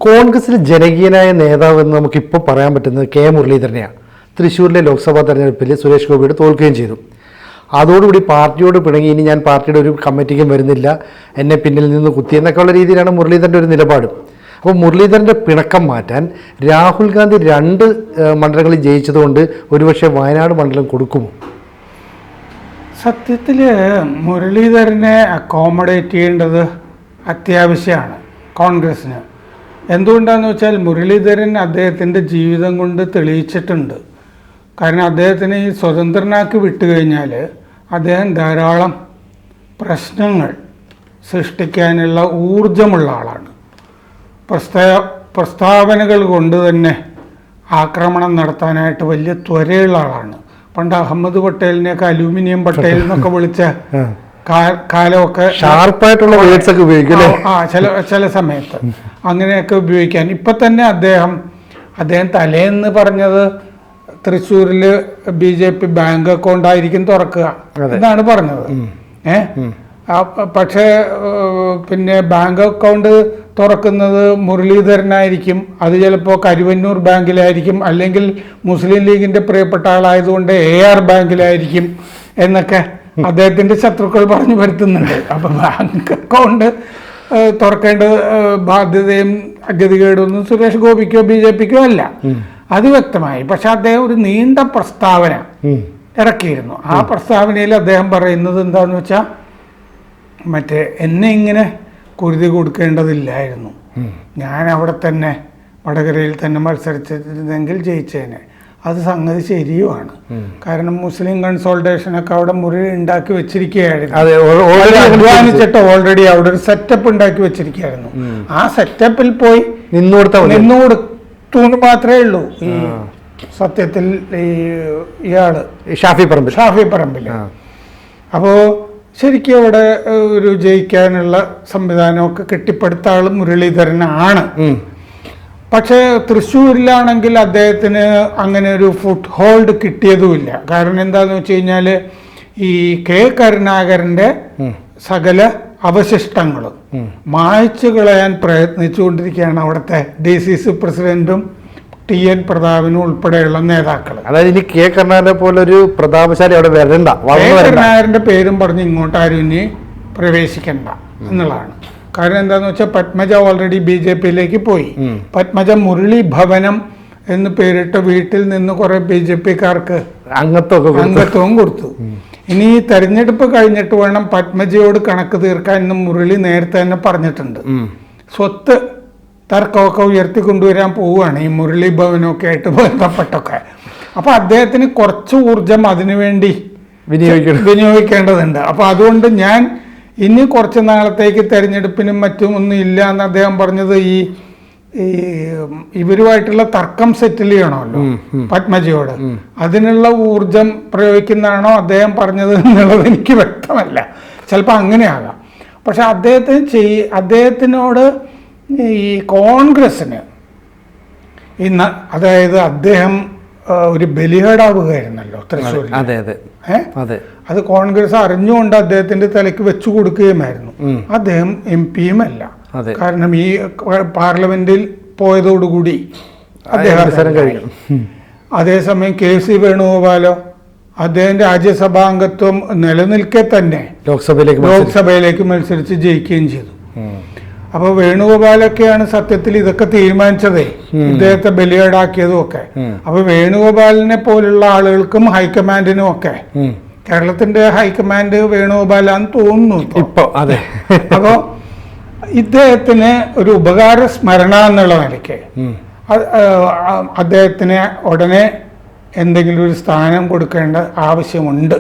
കോൺഗ്രസിൽ ജനകീയനായ നേതാവ് എന്ന് നമുക്കിപ്പോൾ പറയാൻ പറ്റുന്നത് കെ മുരളീധരനെയാണ്. തൃശ്ശൂരിലെ ലോക്സഭാ തെരഞ്ഞെടുപ്പിൽ സുരേഷ് ഗോപിയോട് തോൽക്കുകയും ചെയ്തു. അതോടുകൂടി പാർട്ടിയോട് പിണങ്ങി ഇനി ഞാൻ പാർട്ടിയുടെ ഒരു കമ്മിറ്റിക്കും വരുന്നില്ല, എന്നെ പിന്നിൽ നിന്ന് കുത്തി എന്നൊക്കെയുള്ള രീതിയിലാണ് മുരളീധരൻ്റെ ഒരു നിലപാട്. അപ്പോൾ മുരളീധരൻ്റെ പിണക്കം മാറ്റാൻ രാഹുൽ ഗാന്ധി 2 മണ്ഡലങ്ങളിൽ ജയിച്ചതുകൊണ്ട് ഒരുപക്ഷെ വയനാട് മണ്ഡലം കൊടുക്കുമോ? സത്യത്തിൽ മുരളീധരനെ അക്കോമഡേറ്റ് ചെയ്യേണ്ടത് അത്യാവശ്യമാണ് കോൺഗ്രസ്സിന്. എന്തുകൊണ്ടാണെന്ന് വെച്ചാൽ മുരളീധരൻ അദ്ദേഹത്തിൻ്റെ ജീവിതം കൊണ്ട് തെളിയിച്ചിട്ടുണ്ട്. കാരണം അദ്ദേഹത്തിന് ഈ സ്വതന്ത്രനാക്കി വിട്ടുകഴിഞ്ഞാൽ അദ്ദേഹം ധാരാളം പ്രശ്നങ്ങൾ സൃഷ്ടിക്കാനുള്ള ഊർജമുള്ള ആളാണ്. പ്രസ്താവനകൾ കൊണ്ട് തന്നെ ആക്രമണം നടത്താനായിട്ട് വലിയ ത്വരയുള്ള ആളാണ്. പണ്ട് അഹമ്മദ് പട്ടേലിനെയൊക്കെ അലൂമിനിയം പട്ടേൽ എന്നൊക്കെ വിളിച്ച കാലമൊക്കെ ഷാർപ്പായിട്ടുള്ള വേർഡ്സ് ഒക്കെ ഉപയോഗിക്കും. ചില സമയത്ത് അങ്ങനെയൊക്കെ ഉപയോഗിക്കാൻ. ഇപ്പം തന്നെ അദ്ദേഹം തലേന്ന് പറഞ്ഞത് തൃശ്ശൂരിൽ BJP ബാങ്ക് അക്കൗണ്ട് ആയിരിക്കും തുറക്കുക എന്നാണ് പറഞ്ഞത്. പക്ഷേ പിന്നെ ബാങ്ക് അക്കൗണ്ട് തുറക്കുന്നത് മുരളീധരനായിരിക്കും. അത് ചിലപ്പോൾ കരുവന്നൂർ ബാങ്കിലായിരിക്കും, അല്ലെങ്കിൽ മുസ്ലിം ലീഗിൻ്റെ പ്രിയപ്പെട്ട ആളായതുകൊണ്ട് AR ബാങ്കിലായിരിക്കും എന്നൊക്കെ അദ്ദേഹത്തിൻ്റെ ശത്രുക്കൾ പറഞ്ഞു വരുത്തുന്നുണ്ട്. അപ്പം ബാങ്ക് അക്കൗണ്ട് തുറക്കേണ്ട ബാധ്യതയും ഗതികേടൊന്നും സുരേഷ് ഗോപിക്കോ BJPക്കോ അല്ല, അത് വ്യക്തമായി. പക്ഷെ അദ്ദേഹം ഒരു നീണ്ട പ്രസ്താവന ഇറക്കിയിരുന്നു. ആ പ്രസ്താവനയിൽ അദ്ദേഹം പറയുന്നത് എന്താണെന്ന് വെച്ചാൽ, മറ്റേ എന്നെ ഇങ്ങനെ കുരുതി കൊടുക്കേണ്ടതില്ലായിരുന്നു, ഞാൻ അവിടെ തന്നെ വടകരയിൽ തന്നെ മത്സരിച്ചിരുന്നെങ്കിൽ ജയിച്ചേനെ. അത് സംഗതി ശരിയുമാണ്. കാരണം മുസ്ലിം കൺസോൾട്ടേഷനൊക്കെ അവിടെ മുറി ഉണ്ടാക്കി വെച്ചിരിക്കുകയായിരുന്നു. അധ്വാനിച്ചിട്ട് ഓൾറെഡി അവിടെ ഒരു സെറ്റപ്പ് ഉണ്ടാക്കി വെച്ചിരിക്കുകയായിരുന്നു. ആ സെറ്റപ്പിൽ പോയി നിന്നുകൊടുത്തു മാത്രമേ ഉള്ളൂ. ഈ സത്യത്തിൽ ഇയാള് ഷാഫി പറമ്പിൽ. അപ്പോൾ ശരിക്കും അവിടെ ഒരു ജയിക്കാനുള്ള സംവിധാനമൊക്കെ കെട്ടിപ്പടുത്ത ആൾ മുരളീധരനാണ്. പക്ഷേ തൃശ്ശൂരിലാണെങ്കിൽ അദ്ദേഹത്തിന് അങ്ങനെ ഒരു ഫുട് ഹോൾഡ് കിട്ടിയതുമില്ല. കാരണം എന്താണെന്ന് വെച്ച് കഴിഞ്ഞാൽ ഈ കെ കരുണാകരൻ്റെ സകല അവശിഷ്ടങ്ങളും മായ്ച്ചു കളയാൻ പ്രയത്നിച്ചുകൊണ്ടിരിക്കുകയാണ് അവിടുത്തെ DCC പ്രസിഡന്റും TN പ്രതാപനും ഉൾപ്പെടെയുള്ള നേതാക്കൾ. അതായത് ഇനി കെ കരുണാകരനെ പോലൊരു പ്രതാപശാലി അവിടെ വരണ്ട, കരുണാകരൻ്റെ പേരും പറഞ്ഞ് ഇങ്ങോട്ട് ആരും ഇനി പ്രവേശിക്കണ്ട എന്നുള്ളതാണ്. കാരണം എന്താണെന്ന് വെച്ചാൽ പത്മജ ഓൾറെഡി BJPയിലേക്ക് പോയി. പത്മജ മുരളി ഭവനം എന്ന് പേരിട്ട വീട്ടിൽ നിന്ന് കുറെ BJPക്കാർക്ക് അംഗത്വവും കൊടുത്തു. ഇനി ഈ തെരഞ്ഞെടുപ്പ് കഴിഞ്ഞിട്ട് വേണം പത്മജയോട് കണക്ക് തീർക്കാൻ എന്ന് മുരളി നേരത്തെ തന്നെ പറഞ്ഞിട്ടുണ്ട്. സ്വത്ത് തർക്കമൊക്കെ ഉയർത്തിക്കൊണ്ടുവരാൻ പോവുകയാണ് ഈ മുരളി ഭവനമൊക്കെ ആയിട്ട് ബന്ധപ്പെട്ടൊക്കെ. അപ്പോൾ അദ്ദേഹത്തിന് കുറച്ച് ഊർജം അതിനുവേണ്ടി വിനിയോഗിക്കേണ്ടതുണ്ട്. അപ്പോൾ അതുകൊണ്ട് ഞാൻ ഇനി കുറച്ച് നാളത്തേക്ക് തെരഞ്ഞെടുപ്പിനും മറ്റും ഒന്നും ഇല്ല എന്ന് അദ്ദേഹം പറഞ്ഞത് ഈ ഇവരുമായിട്ടുള്ള തർക്കം സെറ്റിൽ ചെയ്യണമല്ലോ പത്മജയോട്, അതിനുള്ള ഊർജം പ്രയോഗിക്കുന്നതാണോ അദ്ദേഹം പറഞ്ഞത് എന്നുള്ളത് എനിക്ക് വ്യക്തമല്ല. ചിലപ്പോൾ അങ്ങനെയാകാം. പക്ഷെ അദ്ദേഹത്തിനോട് ഈ കോൺഗ്രസ്സിന് ഇന്ന്, അതായത് അദ്ദേഹം ഒരു ബലിഹേടാവുകയായിരുന്നല്ലോ തൃശ്ശൂരിൽ. അത് കോൺഗ്രസ് അറിഞ്ഞുകൊണ്ട് അദ്ദേഹത്തിന്റെ തലയ്ക്ക് വെച്ചു കൊടുക്കുകയുമായിരുന്നു. അദ്ദേഹം MP അല്ല. കാരണം ഈ പാർലമെന്റിൽ പോയതോടുകൂടി അദ്ദേഹം അതേസമയം KC വേണുഗോപാലോ അദ്ദേഹം രാജ്യസഭാംഗത്വം നിലനിൽക്കെ തന്നെ ലോക്സഭയിലേക്ക് മത്സരിച്ച് ജയിക്കുകയും ചെയ്തു. അപ്പോൾ വേണുഗോപാലൊക്കെയാണ് സത്യത്തിൽ ഇതൊക്കെ തീരുമാനിച്ചതേ, ഇദ്ദേഹത്തെ ബലിയേടാക്കിയതും ഒക്കെ. അപ്പൊ വേണുഗോപാലിനെ പോലുള്ള ആളുകൾക്കും ഹൈക്കമാൻഡിനും ഒക്കെ, കേരളത്തിന്റെ ഹൈക്കമാൻഡ് വേണുഗോപാലാന്ന് തോന്നുന്നു ഇപ്പൊ. അതെ. അപ്പോ ഇദ്ദേഹത്തിന് ഒരു ഉപകാര സ്മരണ എന്നുള്ള നിലയ്ക്ക് അദ്ദേഹത്തിന് ഉടനെ എന്തെങ്കിലും ഒരു സ്ഥാനം കൊടുക്കേണ്ട ആവശ്യമുണ്ട്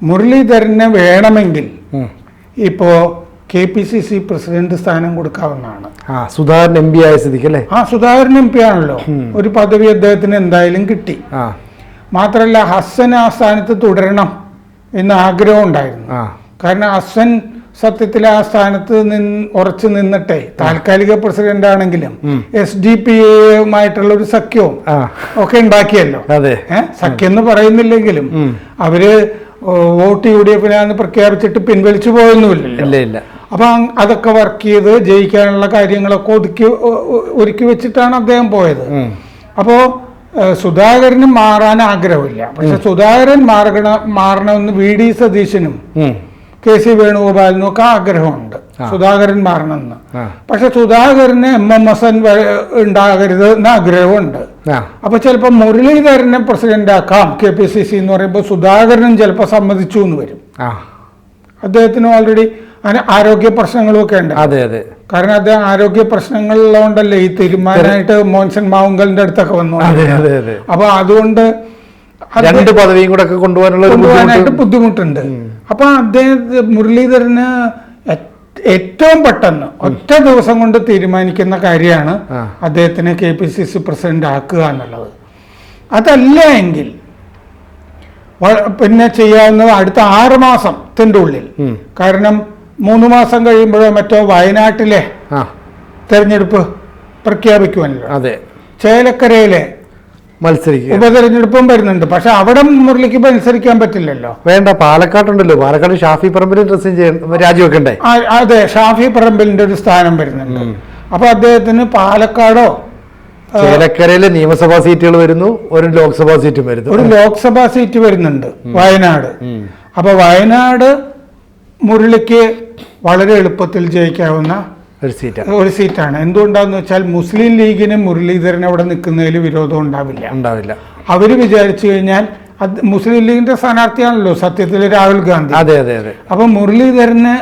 മുരളീധരന് വേണമെങ്കിൽ ഇപ്പോ KPCC പ്രസിഡന്റ് സ്ഥാനം കൊടുക്കാവുന്നതാണ്. സുധാകരൻ MP ആയ സ്ഥിതിക്ക് അല്ലേ? സുധാകരൻ MP ആണല്ലോ. ഒരു പദവി അദ്ദേഹത്തിന് എന്തായാലും കിട്ടി. മാത്രമല്ല ഹസ്സൻ ആ സ്ഥാനത്ത് തുടരണം എന്ന് ആഗ്രഹം ഉണ്ടായിരുന്നു. കാരണം ഹസ്സൻ സത്യത്തിൽ ആ സ്ഥാനത്ത് ഉറച്ചു നിന്നിട്ടെ താൽക്കാലിക പ്രസിഡന്റ് ആണെങ്കിലും SDPയുമായിട്ടുള്ള ഒരു സഖ്യവും ഒക്കെ ഉണ്ടാക്കിയല്ലോ. സഖ്യം എന്ന് പറയുന്നില്ലെങ്കിലും അവര് വോട്ട് UDFനാന്ന് പ്രഖ്യാപിച്ചിട്ട് പിൻവലിച്ചു പോയൊന്നുമില്ല. അപ്പൊ അതൊക്കെ വർക്ക് ചെയ്ത് ജയിക്കാനുള്ള കാര്യങ്ങളൊക്കെ ഒരുക്കി വെച്ചിട്ടാണ് അദ്ദേഹം പോയത്. അപ്പോ സുധാകരന് മാറാൻ ആഗ്രഹമില്ല. പക്ഷെ സുധാകരൻ മാറണമെന്ന് VD സതീശനും KC വേണുഗോപാലിനും ഒക്കെ ആഗ്രഹമുണ്ട് സുധാകരൻ മാറണമെന്ന്. പക്ഷെ സുധാകരന് MMSN ഉണ്ടാകരുത് എന്ന ആഗ്രഹമുണ്ട്. അപ്പൊ ചിലപ്പോ മുരളീധരനെ പ്രസിഡന്റ് ആക്കാം KPCC എന്ന് പറയുമ്പോൾ സുധാകരനും ചിലപ്പോ സമ്മതിച്ചു എന്ന് വരും. അദ്ദേഹത്തിന് ഓൾറെഡി ആരോഗ്യ പ്രശ്നങ്ങളും ഒക്കെ ഉണ്ട്. കാരണം അദ്ദേഹം ആരോഗ്യ പ്രശ്നങ്ങളുള്ളതുകൊണ്ടല്ലേ ഈ തീരുമാനമായിട്ട് മോൻസൺ മാവുങ്കലിന്റെ അടുത്തൊക്കെ വന്നു. അപ്പൊ അതുകൊണ്ട് രണ്ട് പദവിയും കൂടെ കൊണ്ടുപോകാനായിട്ട് ബുദ്ധിമുട്ടുണ്ട്. അപ്പൊ അദ്ദേഹം മുരളീധരന് ഏറ്റവും പെട്ടെന്ന് ഒറ്റ ദിവസം കൊണ്ട് തീരുമാനിക്കുന്ന കാര്യമാണ് അദ്ദേഹത്തിനെ KPCC പ്രസിഡന്റ് ആക്കുക എന്നുള്ളത്. അതല്ല എങ്കിൽ പിന്നെ ചെയ്യാവുന്നത് അടുത്ത 6 മാസത്തിന്റെ ഉള്ളിൽ. കാരണം 3 മാസം കഴിയുമ്പോഴോ മറ്റോ വയനാട്ടിലെ തെരഞ്ഞെടുപ്പ് പ്രഖ്യാപിക്കുമല്ലോ. ചേലക്കരയിലെ ഉപതെരഞ്ഞെടുപ്പും വരുന്നുണ്ട്. പക്ഷെ അവിടെ മുരളിക്ക് മത്സരിക്കാൻ പറ്റില്ലല്ലോ. വേണ്ട, പാലക്കാട്ടുണ്ടല്ലോ. പാലക്കാട് ഷാഫി പറമ്പിൽ രാജിവെക്കണ്ടേ? അതെ, ഷാഫി പറമ്പിലിന്റെ ഒരു സ്ഥാനം വരുന്നുണ്ട്. അപ്പൊ അദ്ദേഹത്തിന് പാലക്കാടോ ചേലക്കരയിലെ നിയമസഭാ സീറ്റുകൾ വരുന്നു, ഒരു ലോക്സഭാ സീറ്റും വരുന്നു. ഒരു ലോക്സഭാ സീറ്റ് വരുന്നുണ്ട് വയനാട്. അപ്പൊ വയനാട് മുരളിക്ക് വളരെ എളുപ്പത്തിൽ ജയിക്കാവുന്ന ഒരു സീറ്റാണ്. എന്തുകൊണ്ടാന്ന് വെച്ചാൽ മുസ്ലിം ലീഗിന് മുരളീധരൻ അവിടെ നിൽക്കുന്നതിൽ വിരോധം ഉണ്ടാവില്ല. അവര് വിചാരിച്ചു കഴിഞ്ഞാൽ മുസ്ലിം ലീഗിന്റെ സ്ഥാനാർത്ഥിയാണല്ലോ സത്യത്തിൽ രാഹുൽ ഗാന്ധി. അപ്പൊ മുരളീധരന്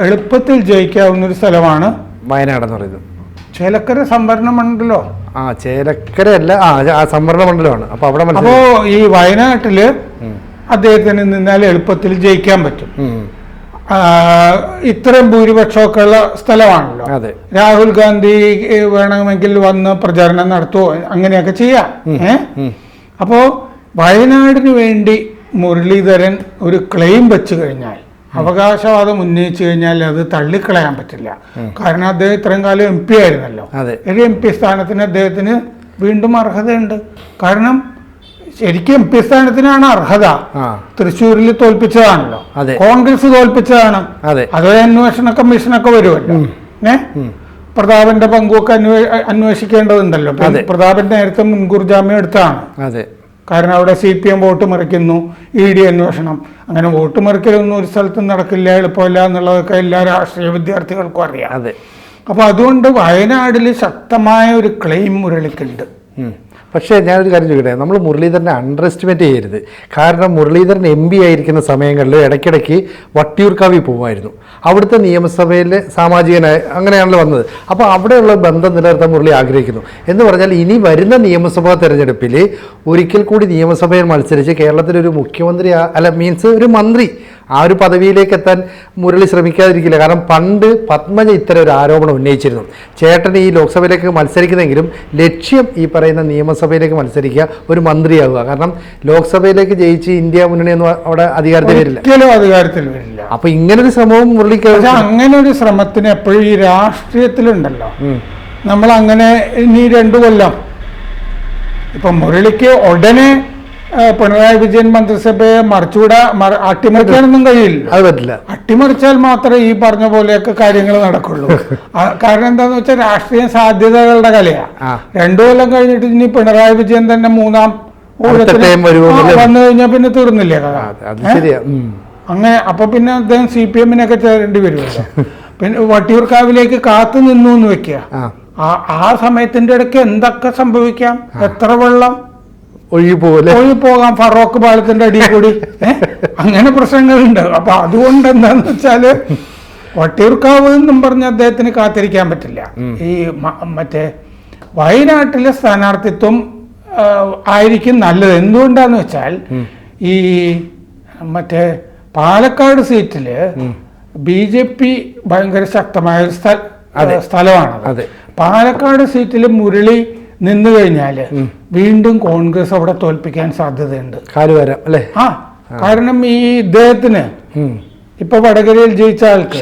എളുപ്പത്തിൽ ജയിക്കാവുന്ന ഒരു സ്ഥലമാണ് വയനാട് എന്ന് പറയുന്നത്. ചേലക്കര സംവരണ മണ്ഡലോ? ചേലക്കര അല്ല, സംവരണ മണ്ഡലമാണ്. അപ്പോ ഈ വയനാട്ടില് അദ്ദേഹത്തിന് നിന്നാൽ എളുപ്പത്തിൽ ജയിക്കാൻ പറ്റും. ഇത്രയും ഭൂരിപക്ഷമൊക്കെ ഉള്ള സ്ഥലമാണല്ലോ. രാഹുൽ ഗാന്ധി വേണമെങ്കിൽ വന്ന് പ്രചാരണം നടത്തുവോ, അങ്ങനെയൊക്കെ ചെയ്യാം. അപ്പോ വയനാടിന് വേണ്ടി മുരളീധരൻ ഒരു ക്ലെയിം വെച്ചു കഴിഞ്ഞാൽ, അവകാശവാദം ഉന്നയിച്ചു കഴിഞ്ഞാൽ അത് തള്ളിക്കളയാൻ പറ്റില്ല. കാരണം അദ്ദേഹം ഇത്രയും കാലം MP ആയിരുന്നല്ലോ. ഒരു MP സ്ഥാനത്തിന് അദ്ദേഹത്തിന് വീണ്ടും അർഹതയുണ്ട്. കാരണം ശരിക്കും MP സ്ഥാനത്തിനാണ് അർഹത. തൃശ്ശൂരിൽ തോൽപ്പിച്ചതാണല്ലോ, കോൺഗ്രസ് തോൽപ്പിച്ചതാണ്. അതൊരു അന്വേഷണ കമ്മീഷനൊക്കെ വരുമല്ലോ. പ്രതാപന്റെ പങ്കുമൊക്കെ അന്വേഷിക്കേണ്ടതുണ്ടല്ലോ. പ്രതാപൻ നേരത്തെ മുൻകൂർ ജാമ്യം എടുത്തതാണ്. കാരണം അവിടെ CPM വോട്ട് മറിക്കുന്നു, ED അന്വേഷണം. അങ്ങനെ വോട്ട് മറിക്കലൊന്നും ഒരു സ്ഥലത്തും നടക്കില്ല, എളുപ്പമില്ല എന്നുള്ളതൊക്കെ എല്ലാ രാഷ്ട്രീയ വിദ്യാർത്ഥികൾക്കും അറിയാം. അപ്പൊ അതുകൊണ്ട് വയനാടിൽ ശക്തമായ ഒരു ക്ലെയിം മുരളിക്കുണ്ട്. പക്ഷേ ഞാനൊരു കാര്യം ചോദിക്കട്ടെ, നമ്മൾ മുരളീധരനെ അണ്ടർ എസ്റ്റിമേറ്റ് ചെയ്യരുത്. കാരണം മുരളീധരൻ MP ആയിരിക്കുന്ന സമയങ്ങളിൽ ഇടയ്ക്കിടയ്ക്ക് വട്ടിയൂർക്കാവിൽ പോകുമായിരുന്നു. അവിടുത്തെ നിയമസഭയിലെ സാമാജികനായി അങ്ങനെയാണല്ലോ വന്നത്. അപ്പോൾ അവിടെയുള്ള ബന്ധം നിലനിർത്താൻ മുരളി ആഗ്രഹിക്കുന്നു. എന്ന് പറഞ്ഞാൽ ഇനി വരുന്ന നിയമസഭാ തെരഞ്ഞെടുപ്പിൽ ഒരിക്കൽ കൂടി നിയമസഭയിൽ മത്സരിച്ച് കേരളത്തിലൊരു മുഖ്യമന്ത്രി ഒരു മന്ത്രി ആ ഒരു പദവിയിലേക്ക് എത്താൻ മുരളി ശ്രമിക്കാതിരിക്കില്ല. കാരണം പണ്ട് പത്മജ ഇത്തരം ഒരു ആരോപണം ഉന്നയിച്ചിരുന്നു. ചേട്ടൻ ഈ ലോക്സഭയിലേക്ക് മത്സരിക്കുന്നെങ്കിലും ലക്ഷ്യം ഈ പറയുന്ന നിയമസഭയിലേക്ക് മത്സരിക്കുക, ഒരു മന്ത്രിയാവുക. കാരണം ലോക്സഭയിലേക്ക് ജയിച്ച് ഇന്ത്യ മുന്നണിയൊന്നും അവിടെ അധികാരത്തിൽ വരില്ല. അപ്പൊ ഇങ്ങനൊരു ശ്രമവും മുരളിക്ക്, അങ്ങനെ ഒരു ശ്രമത്തിന് എപ്പോഴും ഈ രാഷ്ട്രീയത്തിലുണ്ടല്ലോ. നമ്മൾ അങ്ങനെ ഇനി 2 കൊല്ലം ഇപ്പൊ മുരളിക്ക് ഉടനെ പിണറായി വിജയൻ മന്ത്രിസഭയെ അട്ടിമറിക്കാനൊന്നും കഴിയില്ല. അത് പറ്റില്ല. അട്ടിമറിച്ചാൽ മാത്രമേ ഈ പറഞ്ഞ പോലെയൊക്കെ കാര്യങ്ങൾ നടക്കുള്ളൂ. കാരണം എന്താന്ന് വെച്ചാൽ രാഷ്ട്രീയ സാധ്യതകളുടെ കലയാ. 2 കൊല്ലം കഴിഞ്ഞിട്ട് ഇനി പിണറായി വിജയൻ തന്നെ 3ാം വന്നു കഴിഞ്ഞാൽ പിന്നെ തീർന്നില്ലേ കഥ. അങ്ങനെ അപ്പൊ പിന്നെ അദ്ദേഹം CPM-നൊക്കെ ചേരേണ്ടി വരുമല്ലോ. പിന്നെ വട്ടിയൂർക്കാവിലേക്ക് കാത്തു നിന്നു എന്ന് വെക്കുക. ആ സമയത്തിന്റെ ഇടയ്ക്ക് എന്തൊക്കെ സംഭവിക്കാം, എത്ര വെള്ളം ഒഴുകിപ്പോകാം ഫറോക്ക് പാലത്തിന്റെ അടിയിൽ കൂടി. അങ്ങനെ പ്രശ്നങ്ങളുണ്ട്. അപ്പൊ അതുകൊണ്ട് എന്താന്ന് വെച്ചാല് വട്ടിയൂർക്കാവ് എന്നും പറഞ്ഞ് അദ്ദേഹത്തിന് കാത്തിരിക്കാൻ പറ്റില്ല. ഈ മറ്റേ വയനാട്ടിലെ സ്ഥാനാർത്ഥിത്വം ആയിരിക്കും നല്ലത്. എന്തുകൊണ്ടാന്ന് വെച്ചാൽ ഈ മറ്റേ പാലക്കാട് സീറ്റില് BJP ഭയങ്കര ശക്തമായ ഒരു സ്ഥലമാണ്. പാലക്കാട് സീറ്റിൽ മുരളി നിന്ന് കഴിഞ്ഞാല് വീണ്ടും കോൺഗ്രസ് അവിടെ തോൽപ്പിക്കാൻ സാധ്യതയുണ്ട്. കാരണം ഈ ഇദ്ദേഹത്തിന് ഇപ്പൊ വടകരയിൽ ജയിച്ച ആൾക്ക്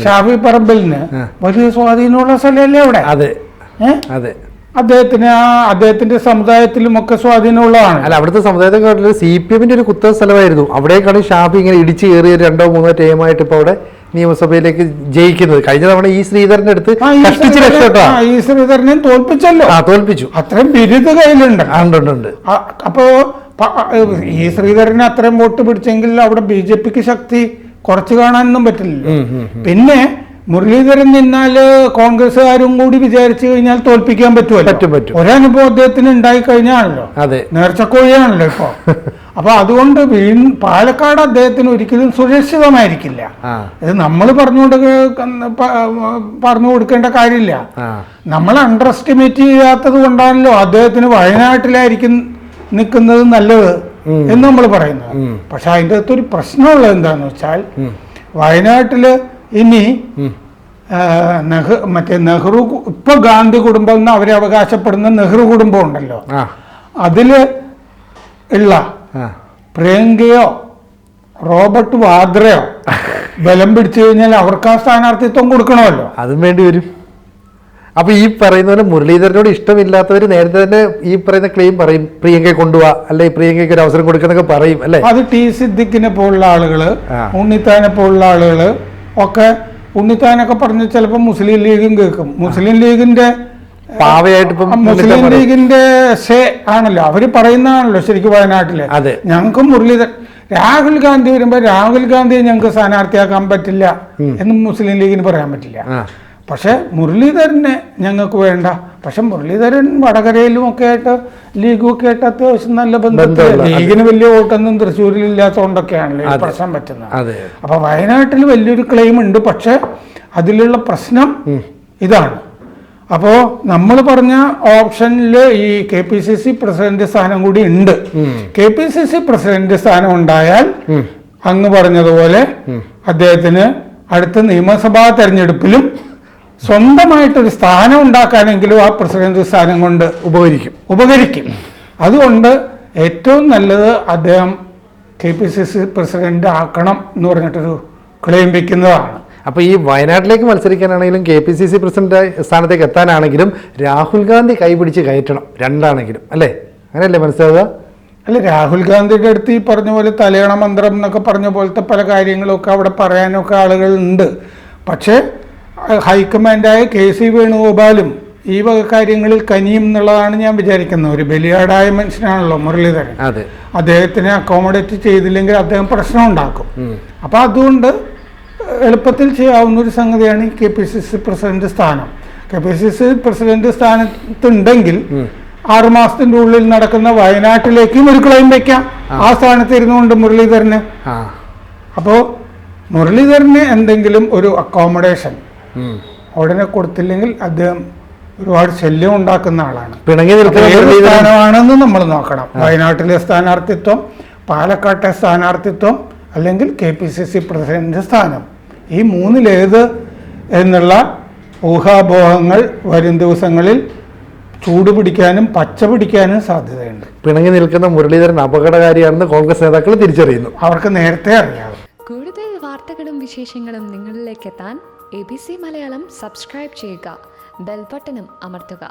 ഷാഫി പറമ്പിലിന് വലിയ സ്വാധീനമുള്ള സ്ഥലമല്ലേ അവിടെ. അദ്ദേഹത്തിന്റെ സമുദായത്തിലും ഒക്കെ സ്വാധീനമുള്ളതാണ്. അവിടുത്തെ സമുദായത്തെ CPM-ന്റെ ഒരു കുത്ത സ്ഥലമായിരുന്നു. അവിടേക്കാണ് ഷാഫി ഇങ്ങനെ ഇടിച്ചു കയറിയ 2-3 ടീമായിട്ട് ഇപ്പൊ അവിടെ നിയമസഭയിലേക്ക് ജയിക്കുന്നത്. കഴിഞ്ഞ തവണ ഈ ശ്രീധരന്റെ അടുത്ത് കഷ്ടിച്ച് രക്ഷപ്പെട്ടോ. ഈ ശ്രീധരനെയും തോൽപ്പിച്ചല്ലോ. തോൽപ്പിച്ചു. അത്രയും ബിരുദ കയ്യിലുണ്ട്. ഉണ്ട്. അപ്പോ ഈ ശ്രീധരനെ അത്രയും വോട്ട് പിടിച്ചെങ്കിൽ അവിടെ BJPക്ക് ശക്തി കുറച്ച് കാണാനൊന്നും പറ്റില്ലല്ലോ. പിന്നെ മുരളീധരൻ നിന്നാല് കോൺഗ്രസ്സുകാരും കൂടി വിചാരിച്ചു കഴിഞ്ഞാൽ തോൽപ്പിക്കാൻ പറ്റുമല്ലോ. ഒരനുഭവം അദ്ദേഹത്തിന് ഉണ്ടായി കഴിഞ്ഞാണല്ലോ, നേർച്ചക്കോഴിയാണല്ലോ ഇപ്പൊ. അപ്പൊ അതുകൊണ്ട് പാലക്കാട് അദ്ദേഹത്തിന് ഒരിക്കലും സുരക്ഷിതമായിരിക്കില്ല. ഇത് നമ്മൾ പറഞ്ഞു കൊടുക്കേണ്ട കാര്യമില്ല. നമ്മൾ അണ്ടർ എസ്റ്റിമേറ്റ് ചെയ്യാത്തത് കൊണ്ടാണല്ലോ അദ്ദേഹത്തിന് വയനാട്ടിലായിരിക്കും നിൽക്കുന്നത് നല്ലത് എന്ന് നമ്മൾ പറയുന്നത്. പക്ഷെ അതിൻ്റെ അകത്തൊരു പ്രശ്നമുള്ളത് എന്താന്ന് വെച്ചാൽ, വയനാട്ടില് ഇനി മറ്റേ നെഹ്റു, ഇപ്പൊ ഗാന്ധി കുടുംബം എന്ന് അവരെ അവകാശപ്പെടുന്ന നെഹ്റു കുടുംബം ഉണ്ടല്ലോ, അതില് ഉള്ള പ്രിയങ്കയോ റോബർട്ട് വാദ്രയോ ബലം പിടിച്ചു കഴിഞ്ഞാൽ അവർക്ക് ആ സ്ഥാനാർത്ഥിത്വം കൊടുക്കണമല്ലോ. അതും വേണ്ടി വരും. അപ്പൊ ഈ പറയുന്ന പോലെ മുരളീധരനോട് ഇഷ്ടമില്ലാത്തവർ നേരത്തെ തന്നെ ഈ പറയുന്ന ക്ലെയിം പറയും, പ്രിയങ്കയെ കൊണ്ടുപോവാ, അല്ലെ പ്രിയങ്കയ്ക്ക് ഒരു അവസരം കൊടുക്കുന്നൊക്കെ പറയും അല്ലെ. അത് ടി സിദ്ദിഖിനെ പോലുള്ള ആളുകള്, ഉണ്ണിത്താനെ പോലുള്ള ആളുകള് ഒക്കെ, ഉണ്ണിത്താനൊക്കെ പറഞ്ഞ് ചിലപ്പോൾ മുസ്ലിം ലീഗും കേൾക്കും. മുസ്ലിം ലീഗിന്റെ മുസ്ലിം ലീഗിന്റെ ആണല്ലോ അവര് പറയുന്നതാണല്ലോ ശരിക്കും വയനാട്ടില്. ഞങ്ങൾക്ക് മുരളീധരൻ, രാഹുൽ ഗാന്ധി വരുമ്പോ രാഹുൽ ഗാന്ധിയെ ഞങ്ങൾക്ക് സ്ഥാനാർത്ഥിയാക്കാൻ പറ്റില്ല എന്ന് മുസ്ലിം ലീഗിന് പറയാൻ പറ്റില്ല. പക്ഷെ മുരളീധരനെ ഞങ്ങൾക്ക് വേണ്ട. പക്ഷെ മുരളീധരൻ വടകരയിലും ഒക്കെ ആയിട്ട് ലീഗും ഒക്കെ ആയിട്ട് അത്യാവശ്യം നല്ല ബന്ധത്തിൽ, ലീഗിന് വലിയ വോട്ടൊന്നും തൃശ്ശൂരിൽ ഇല്ലാത്തതുകൊണ്ടൊക്കെയാണല്ലോ ഈ പ്രശ്നം പറ്റുന്നത്. അപ്പൊ വയനാട്ടിൽ വലിയൊരു ക്ലെയിം ഉണ്ട്. പക്ഷെ അതിലുള്ള പ്രശ്നം ഇതാണ്. അപ്പോ നമ്മൾ പറഞ്ഞ ഓപ്ഷനിൽ ഈ KPCC പ്രസിഡന്റ് സ്ഥാനം കൂടി ഉണ്ട്. KPCC പ്രസിഡന്റ് സ്ഥാനം ഉണ്ടായാൽ അങ്ങ് പറഞ്ഞതുപോലെ അദ്ദേഹത്തിന് അടുത്ത നിയമസഭാ തെരഞ്ഞെടുപ്പിലും സ്വന്തമായിട്ടൊരു സ്ഥാനം ഉണ്ടാക്കാനെങ്കിലും ആ പ്രസിഡന്റ് സ്ഥാനം കൊണ്ട് ഉപകരിക്കും. അതുകൊണ്ട് ഏറ്റവും നല്ലത് അദ്ദേഹം KPCC പ്രസിഡന്റ് ആക്കണം എന്ന് പറഞ്ഞിട്ടൊരു ക്ലെയിം വെക്കുന്നതാണ്. അപ്പൊ ഈ വയനാട്ടിലേക്ക് മത്സരിക്കാനാണെങ്കിലും KPCC പ്രസിഡന്റ് സ്ഥാനത്തേക്ക് എത്താനാണെങ്കിലും രാഹുൽ ഗാന്ധി കൈപിടിച്ച് കയറ്റണം, രണ്ടാണെങ്കിലും അല്ലേ? അങ്ങനെയല്ലേ മനസ്സിലാവുക? അല്ല, രാഹുൽ ഗാന്ധിയുടെ അടുത്ത് ഈ പറഞ്ഞ പോലെ തലയണ മന്ത്രം എന്നൊക്കെ പറഞ്ഞ പോലത്തെ പല കാര്യങ്ങളൊക്കെ അവിടെ പറയാനൊക്കെ ആളുകളുണ്ട്. പക്ഷേ ഹൈക്കമാൻഡായ KC വേണുഗോപാലും ഈ വക കാര്യങ്ങളിൽ കനിയും എന്നുള്ളതാണ് ഞാൻ വിചാരിക്കുന്നത്. ഒരു ബലിയാടായ മനുഷ്യനാണല്ലോ മുരളീധരൻ. അദ്ദേഹത്തിനെ അക്കോമഡേറ്റ് ചെയ്തില്ലെങ്കിൽ അദ്ദേഹം പ്രശ്നം ഉണ്ടാക്കും. അപ്പൊ അതുകൊണ്ട് എളുപ്പത്തിൽ ചെയ്യാവുന്ന ഒരു സംഗതിയാണ് ഈ KPCC പ്രസിഡന്റ് സ്ഥാനം. KPCC പ്രസിഡന്റ് സ്ഥാനത്തുണ്ടെങ്കിൽ 6 മാസത്തിന്റെ ഉള്ളിൽ നടക്കുന്ന വയനാട്ടിലേക്കും ഒരു ക്ലെയിം വെക്കാം ആ സ്ഥാനത്ത് ഇരുന്നുകൊണ്ട് മുരളീധരന്. അപ്പോ മുരളീധരന് എന്തെങ്കിലും ഒരു അക്കോമഡേഷൻ ഉടനെ കൊടുത്തില്ലെങ്കിൽ അദ്ദേഹം ഒരുപാട് ശല്യം ഉണ്ടാക്കുന്ന ആളാണ്. സ്ഥാനമാണെന്ന് നമ്മൾ നോക്കണം. വയനാട്ടിലെ സ്ഥാനാർത്ഥിത്വം, പാലക്കാട്ടെ സ്ഥാനാർത്ഥിത്വം, അല്ലെങ്കിൽ KPCC പ്രസിഡന്റ് സ്ഥാനം, ഈ മൂന്നിലേത് എന്നുള്ള ഊഹാപോഹങ്ങൾ വരും ദിവസങ്ങളിൽ ചൂട് പിടിക്കാനും പച്ച പിടിക്കാനും സാധ്യതയുണ്ട്. പിണങ്ങി നിൽക്കുന്ന മുരളീധരൻ അപകടകാരിയാണെന്ന് കോൺഗ്രസ് നേതാക്കൾ തിരിച്ചറിയുന്നു. അവർക്ക് നേരത്തെ അറിയാം. കൂടുതൽ വാർത്തകളും വിശേഷങ്ങളും നിങ്ങളിലേക്ക് എത്താൻ ABC മലയാളം സബ്സ്ക്രൈബ് ചെയ്യുക, ബെൽ ബട്ടണും അമർത്തുക.